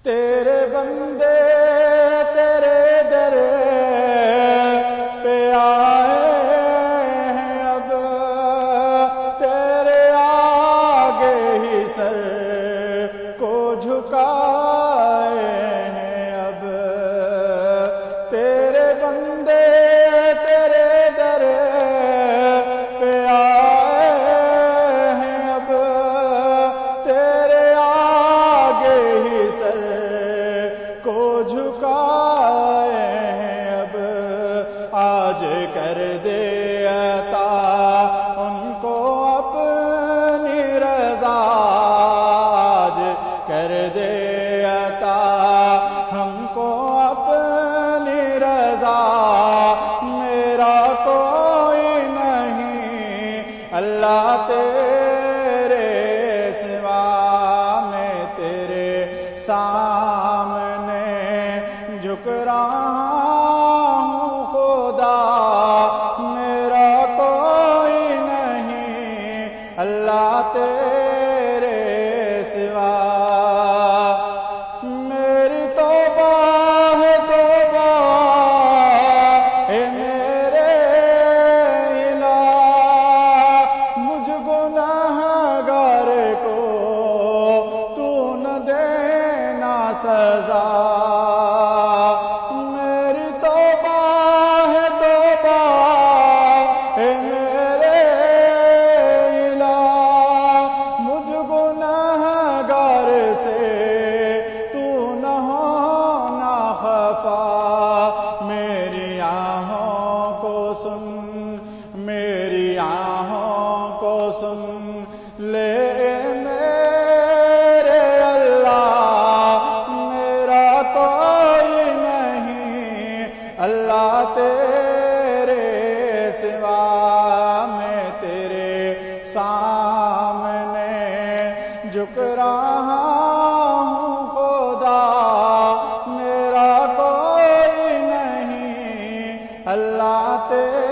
تیرے بندے تیرے در پہ آئے ہیں، اب تیرے آگے ہی سر کو جھکائے ہیں، اب تیرے بندے تیرے در پہ آئے ہیں، اب تیرے آگے ہی سر کو جھکائے ہیں، اب آج کر دے عطا ان کو اپنی رضا، آج کر دے عطا ہم کو اپنی رضا، میرا کوئی نہیں اللہ تیرے سوا، میں تیرے سامنے جھک رہا ہوں خدا، میرا کوئی نہیں اللہ تیرے سوا، میری توبہ ہے توبہ اے میرے الہ، مجھ گنہگار کو تو نہ دینا سزا، میری توبہ ہے توبہ اے میرے الہ، مجھ گنہگار سے تو نہ ہونا خفا، میری آہوں کو سن، میری آہوں کو سن لے میرے اللہ، میرا کوئی نہیں اللہ تیرے سوا، میں تیرے سامنے جھک رہا ہوں خدا، میرا کوئی نہیں اللہ تیرے